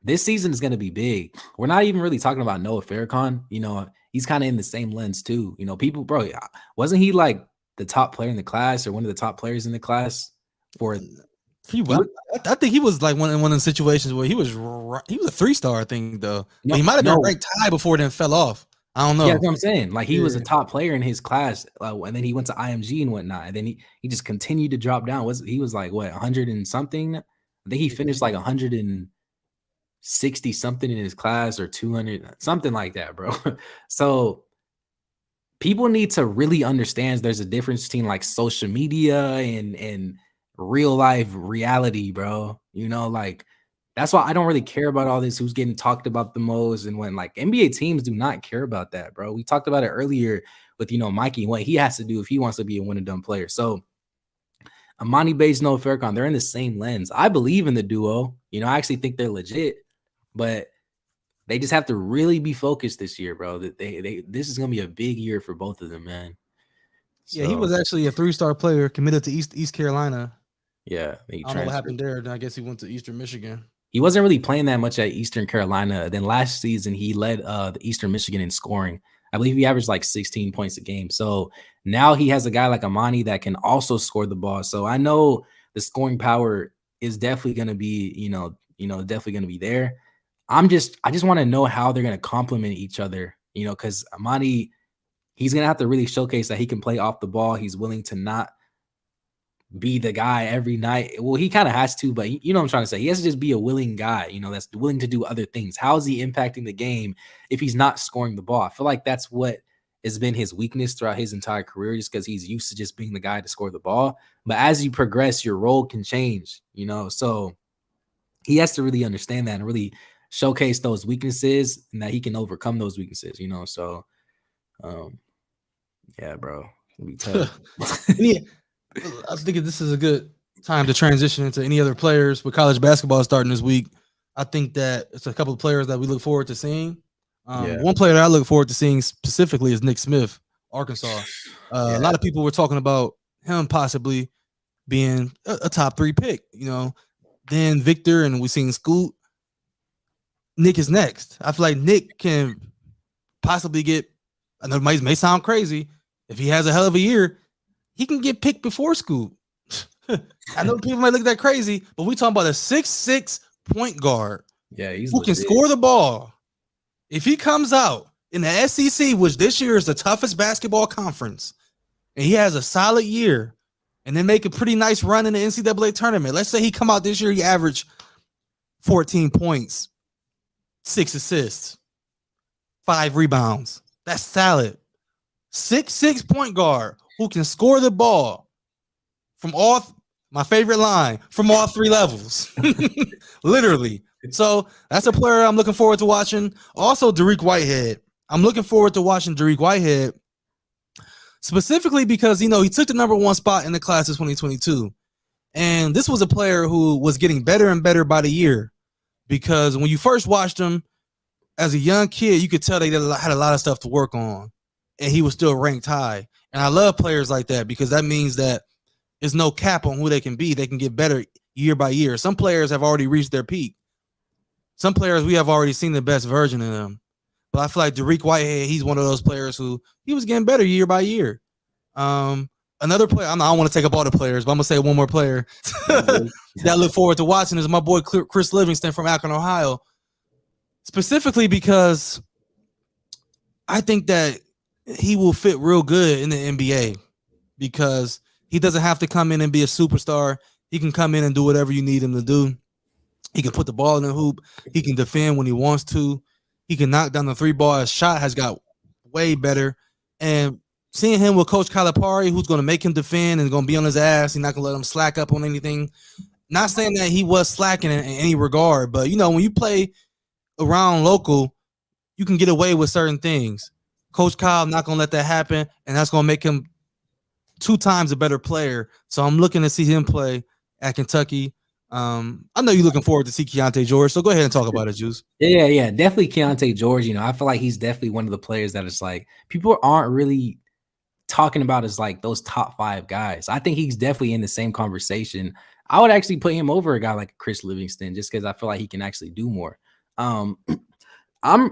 this season is going to be big. We're not even really talking about Noah Farrakhan. You know, he's kind of in the same lens too. You know, people, bro, wasn't he like the top player in the class or one of the top players in the class for? I think he was like one of the situations where he was a 3-star, I think, though. No, he might have been ranked high before, then fell off. I don't know. Yeah, that's what I'm saying. Like, he was a top player in his class, and then he went to IMG and whatnot, and then he just continued to drop down. He was like, what, 100 and something? I think he finished like 160 something in his class, or 200, something like that, bro. So people need to really understand there's a difference between like social media and real life reality, bro. You know, like, that's why I don't really care about all this, who's getting talked about the most, and when, like, NBA teams do not care about that, bro. We talked about it earlier with, Mikey and what he has to do if he wants to be a one and done player. So Imani Bates, Noah Farrakhan, they're in the same lens. I believe in the duo. I actually think they're legit, but they just have to really be focused this year, bro. That this is gonna be a big year for both of them, man. So, yeah, he was actually a 3-star player committed to East Carolina. Yeah, I don't know what happened there. Then I guess he went to Eastern Michigan. He wasn't really playing that much at Eastern Carolina. Then last season, he led the Eastern Michigan in scoring. I believe he averaged like 16 points a game. So now he has a guy like Imani that can also score the ball. So I know the scoring power is definitely going to be, definitely going to be there. I just want to know how they're going to complement each other, because Imani, he's going to have to really showcase that he can play off the ball. He's willing to not be the guy every night. Well, he kind of has to, but you know what I'm trying to say. He has to just be a willing guy, that's willing to do other things. How is he impacting the game if he's not scoring the ball? I feel like that's what has been his weakness throughout his entire career, just because he's used to just being the guy to score the ball. But as you progress, your role can change, so he has to really understand that and really showcase those weaknesses, and that he can overcome those weaknesses, so yeah, bro, it'll be tough. Yeah. I was thinking this is a good time to transition into any other players. With college basketball starting this week, I think that it's a couple of players that we look forward to seeing. One player that I look forward to seeing specifically is Nick Smith, Arkansas. A lot of people were talking about him possibly being a top 3 pick, then Victor, and we've seen Scoot. Nick is next. I feel like Nick can possibly get, I know it may sound crazy, if he has a hell of a year, he can get picked before Scoot. I know people might look at that crazy, but we talking about a 6'6" point guard. Yeah, who can score the ball. If he comes out in the SEC, which this year is the toughest basketball conference, and he has a solid year, and then make a pretty nice run in the NCAA tournament. Let's say he come out this year, he averaged 14 points, 6 assists, 5 rebounds. That's solid. 6'6" point guard who can score the ball from my favorite line, from all 3 levels. Literally. So that's a player I'm looking forward to watching. Also, Dariq Whitehead. I'm looking forward to watching Dariq Whitehead specifically because, he took the number 1 spot in the class of 2022. And this was a player who was getting better and better by the year, because when you first watched him as a young kid, you could tell they had a lot of stuff to work on, and he was still ranked high. And I love players like that, because that means that there's no cap on who they can be. They can get better year by year. Some players have already reached their peak. Some players, we have already seen the best version of them. But I feel like Dariq Whitehead, he's one of those players who he was getting better year by year. Another player, I don't want to take up all the players, but I'm gonna say one more player that I look forward to watching is my boy Chris Livingston from Akron, Ohio. Specifically because I think that he will fit real good in the NBA because he doesn't have to come in and be a superstar. He can come in and do whatever you need him to do. He can put the ball in the hoop. He can defend when he wants to. He can knock down the three ball. His shot has got way better. And seeing him with Coach Calipari, who's going to make him defend and going to be on his ass, he's not going to let him slack up on anything. Not saying that he was slacking in any regard, but, you know, when you play around local, you can get away with certain things. Coach Kyle not going to let that happen, and that's going to make him 2 times a better player. So I'm looking to see him play at Kentucky. I know you're looking forward to see Keontae George, so go ahead and talk about it, Juice. Yeah, definitely Keontae George. You know, I feel like he's definitely one of the players that is like people aren't really talking about as like those top 5 guys. I think he's definitely in the same conversation. I would actually put him over a guy like Chris Livingston just because I feel like he can actually do more. I'm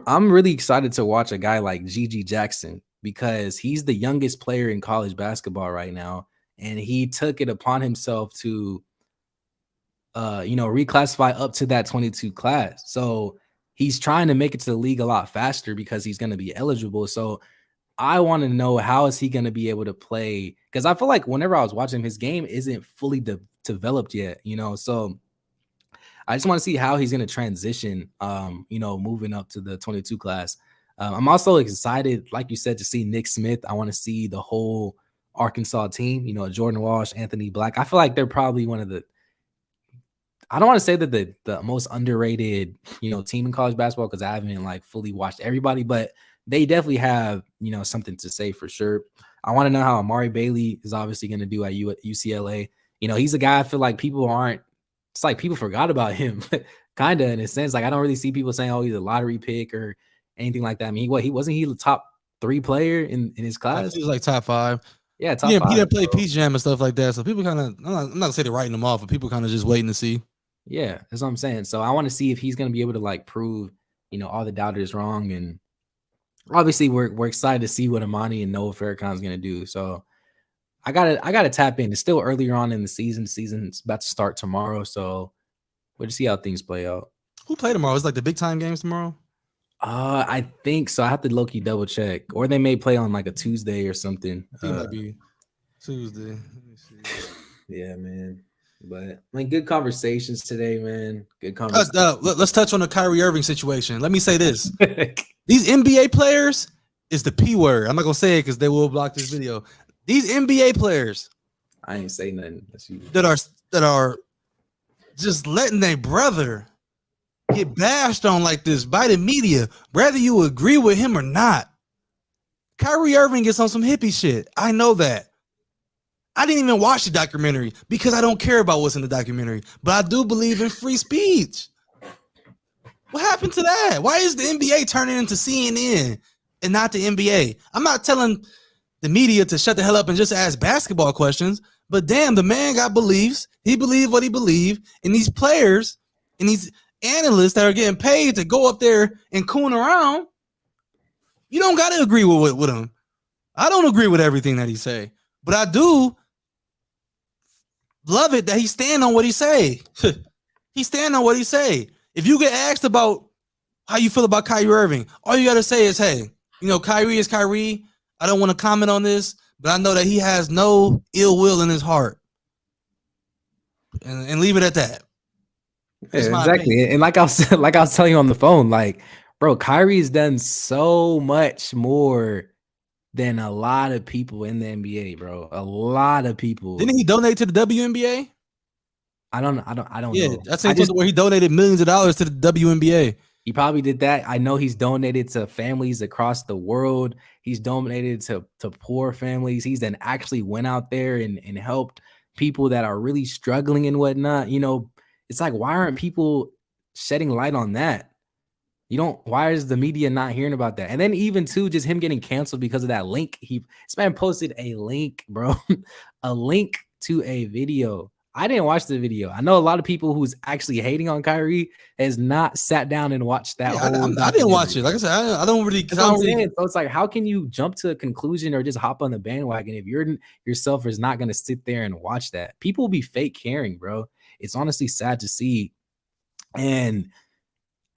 really excited to watch a guy like Gigi Jackson because he's the youngest player in college basketball right now, and he took it upon himself to reclassify up to that 22 class. So he's trying to make it to the league a lot faster because he's going to be eligible. So I want to know how is he going to be able to play, because I feel like whenever I was watching his game isn't fully developed yet, you know. So I just want to see how he's going to transition, moving up to the 22 class. I'm also excited, like you said, to see Nick Smith. I want to see the whole Arkansas team, you know, Jordan Walsh, Anthony Black. I feel like they're probably one of the, I don't want to say that the most underrated, team in college basketball because I haven't like fully watched everybody, but they definitely have, something to say for sure. I want to know how Amari Bailey is obviously going to do at UCLA. You know, he's a guy I feel like it's like people forgot about him, kind of in a sense. Like I don't really see people saying, oh, he's a lottery pick or anything like that. I mean, he wasn't he the top 3 player in his class? He was like top 5. Yeah, top 5. He didn't play Peach Jam and stuff like that. So people kind of, I'm not gonna say they're writing him off, but people kind of just waiting to see. Yeah, that's what I'm saying. So I want to see if he's going to be able to like prove, all the doubters wrong. And obviously we're excited to see what Imani and Noah Farrakhan's going to do. So I gotta tap in. It's still earlier on in the season. The season's about to start tomorrow. So we'll just see how things play out. Who play tomorrow? It's like the big time games tomorrow? I think so. I have to low-key double check. Or they may play on like a Tuesday or something. I think it might be Tuesday. Let me see. Yeah, man. But like good conversations today, man. Good conversations. Let's touch on the Kyrie Irving situation. Let me say this. These NBA players is the P word. I'm not gonna say it because they will block this video. These NBA players, I ain't say nothing. That are just letting their brother get bashed on like this by the media, whether you agree with him or not. Kyrie Irving gets on some hippie shit. I know that. I didn't even watch the documentary because I don't care about what's in the documentary, but I do believe in free speech. What happened to that? Why is the NBA turning into CNN and not the NBA? I'm not telling the media to shut the hell up and just ask basketball questions, but damn, the man got beliefs. He believed what he believed, and these players and these analysts that are getting paid to go up there and coon around, you don't got to agree with him. I don't agree with everything that he say, but I do love it that he stand on what he say. He stand on what he say. If you get asked about how you feel about Kyrie Irving, all you got to say is, hey, Kyrie is Kyrie. I don't want to comment on this, but I know that he has no ill will in his heart. And leave it at that. Yeah, exactly. And like I was telling you on the phone, like, bro, Kyrie's done so much more than a lot of people in the NBA, bro. A lot of people. Didn't he donate to the WNBA? I don't know. Yeah, that's where he donated millions of dollars to the WNBA. He probably did that. I know he's donated to families across the world. He's donated to poor families. He's then actually went out there and helped people that are really struggling and whatnot. It's like, why aren't people shedding light on that? Why is the media not hearing about that? And then even too, just him getting canceled because of that link. This man posted a link, bro, a link to a video I didn't watch the video. I know a lot of people who's actually hating on Kyrie has not sat down and watched that whole I didn't watch it. Like I said, I don't really. That's what I'm saying. So it's like, how can you jump to a conclusion or just hop on the bandwagon if you're yourself is not going to sit there and watch that? People will be fake caring, bro. It's honestly sad to see. And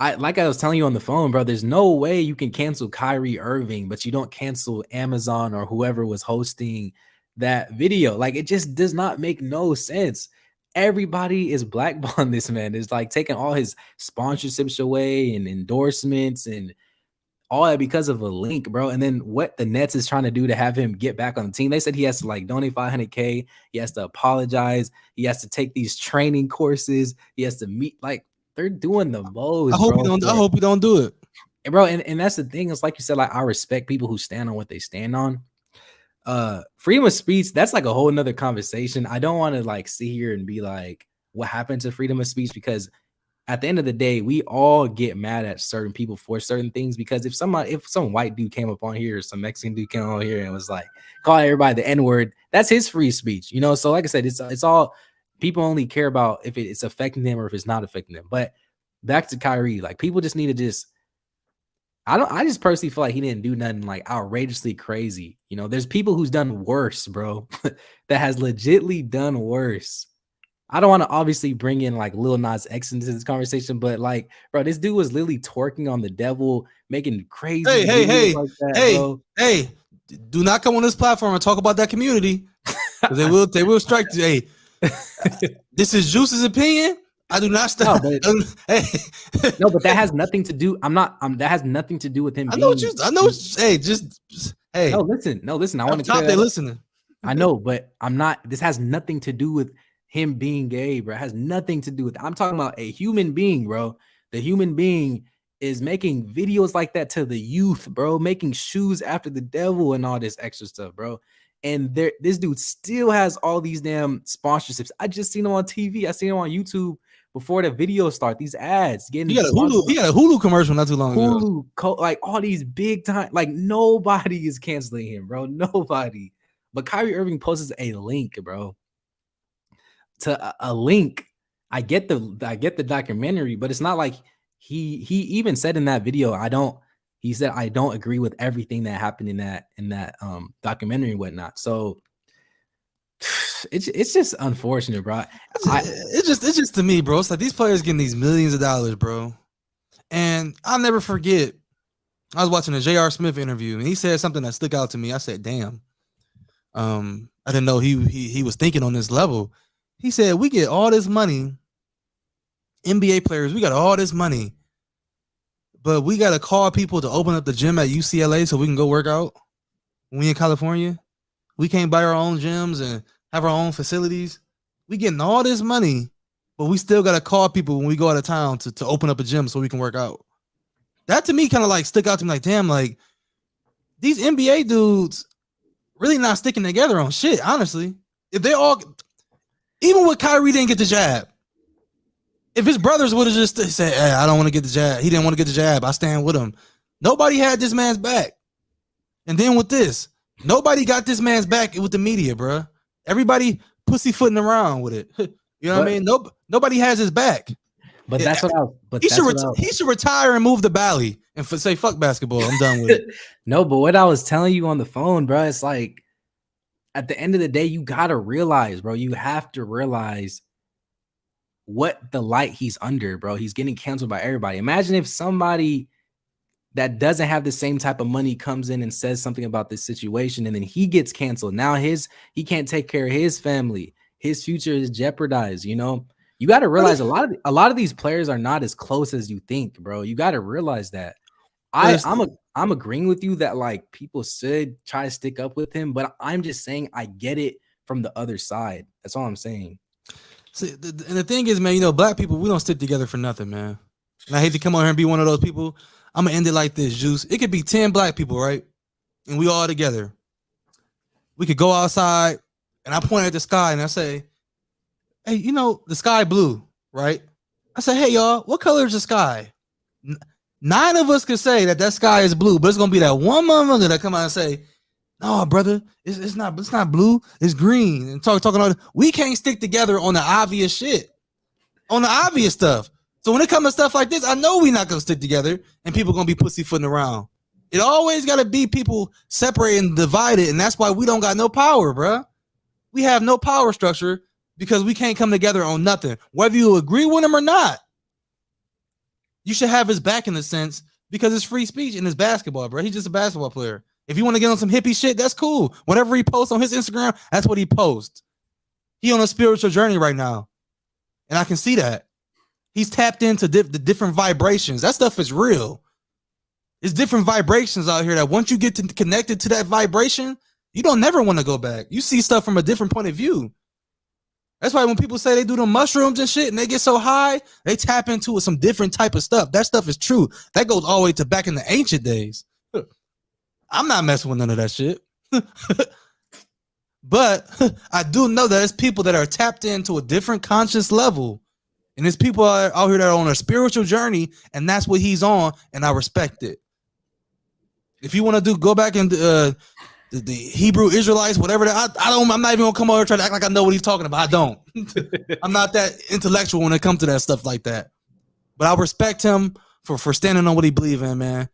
like I was telling you on the phone, bro, there's no way you can cancel Kyrie Irving, but you don't cancel Amazon or whoever was hosting that video. Like, it just does not make no sense. Everybody is blackballing this man. It's like taking all his sponsorships away and endorsements and all that because of a link, bro. And then what the Nets is trying to do to have him get back on the team. They said he has to like donate $500K. He has to apologize. He has to take these training courses. He has to meet, like, they're doing the most. I hope you don't do it. And bro, and that's the thing. It's like you said, like, I respect people who stand on what they stand on. Freedom of speech, that's like a whole nother conversation. I don't want to like sit here and be like, what happened to freedom of speech? Because at the end of the day, we all get mad at certain people for certain things. Because if some white dude came up on here, or some Mexican dude came on here and was like, call everybody the N-word, that's his free speech, you know? So like I said, it's all, people only care about if it's affecting them or if it's not affecting them. But back to Kyrie, like, people just need to just, I just personally feel like he didn't do nothing like outrageously crazy. You know, there's people who's done worse, bro, that has legitly done worse. I don't want to obviously bring in like Lil Nas X into this conversation, but like, bro, this dude was literally twerking on the devil, making crazy. Hey, like that, hey, do not come on this platform and talk about that community. They will strike you. Hey, this is Juice's opinion. I do not stop. No, but that has nothing to do. That has nothing to do with him. I know. Hey, hey. No, listen. I want to stop. They listening. I know, but I'm not. This has nothing to do with him being gay, bro. It has nothing to do with. I'm talking about a human being, bro. The human being is making videos like that to the youth, bro. Making shoes after the devil and all this extra stuff, bro. And this dude still has all these damn sponsorships. I just seen him on TV. I seen him on YouTube before the video start. These ads getting. He got a Hulu commercial not too long ago. Like all these big time. Like, nobody is canceling him, bro. Nobody. But Kyrie Irving posts a link, bro. To a link. I get the documentary, but it's not like he even said in that video, he said, I don't agree with everything that happened in that documentary and whatnot. So it's just unfortunate, bro. It's just to me, bro. It's like these players getting these millions of dollars, bro. And I'll never forget. I was watching a J.R. Smith interview, and he said something that stuck out to me. I said, "Damn." I didn't know he was thinking on this level. He said, "We get all this money, NBA players. We got all this money, but we got to call people to open up the gym at UCLA so we can go work out. When we in California, we can't buy our own gyms and have our own facilities. We getting all this money, but we still got to call people when we go out of town to open up a gym so we can work out." That to me kind of like stuck out to me, like, damn, like these NBA dudes really not sticking together on shit, honestly. If they all, even with Kyrie didn't get the jab, if his brothers would have just said, "Hey, I don't want to get the jab," he didn't want to get the jab, I stand with him. Nobody had this man's back. And then with this, nobody got this man's back with the media, bro. Everybody pussyfooting around with it. You know what I mean? Nobody has his back. But that's what I was. But he should retire and move to Bali and say, "Fuck basketball. I'm done with it." No, but what I was telling you on the phone, bro, it's like at the end of the day, you gotta realize, bro. You have to realize what the light he's under, bro. He's getting canceled by everybody. Imagine if somebody that doesn't have the same type of money comes in and says something about this situation, and then he gets canceled. Now he can't take care of his family. His future is jeopardized. You know, you got to realize a lot of these players are not as close as you think, bro. You got to realize that. I'm agreeing with you that like people should try to stick up with him, but I'm just saying I get it from the other side. That's all I'm saying. See, and the thing is, man, you know, black people, we don't stick together for nothing, man. And I hate to come on here and be one of those people. I'm gonna end it like this, Juice. It could be 10 black people, right? And we all together. We could go outside, and I point at the sky and I say, "Hey, you know, the sky blue, right?" I say, "Hey, y'all, what color is the sky?" 9 of us could say that sky is blue, but it's gonna be that one motherfucker that come out and say, No, brother, it's not blue, it's green. And talking about we can't stick together on the obvious shit, on the obvious stuff. So when it comes to stuff like this, I know we're not gonna stick together, and people gonna be pussyfooting around. It always gotta be people separated and divided, and that's why we don't got no power, bro. We have no power structure because we can't come together on nothing, whether you agree with him or not. You should have his back in a sense because it's free speech and it's basketball, bro. He's just a basketball player. If you want to get on some hippie shit, that's cool. Whatever he posts on his Instagram, that's what he posts. He on a spiritual journey right now, and I can see that. He's tapped into the different vibrations. That stuff is real. There's different vibrations out here that once you get connected to that vibration, you don't never want to go back. You see stuff from a different point of view. That's why when people say they do the mushrooms and shit and they get so high, they tap into some different type of stuff. That stuff is true. That goes all the way to back in the ancient days. I'm not messing with none of that shit. But I do know that there's people that are tapped into a different conscious level. And there's people out here that are on a spiritual journey, and that's what he's on, and I respect it. If you want to go back and the Hebrew Israelites, whatever that, I'm not even gonna come over and try to act like I know what he's talking about. I don't. I'm not that intellectual when it comes to that stuff like that. But I respect him for standing on what he believes in, man.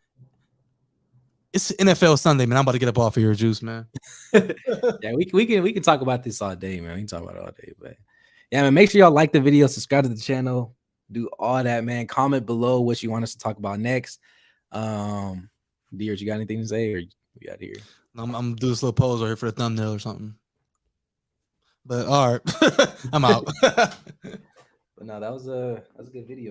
It's NFL Sunday, man. I'm about to get up off of your juice, man. Yeah, we can talk about this all day, man. We can talk about it all day, but yeah, man. Make sure y'all like the video, subscribe to the channel, do all that, man. Comment below what you want us to talk about next. Deers, you got anything to say, or we got here? I'm gonna do this little pose right here for the thumbnail or something. But all right, I'm out. But no, that was a good video.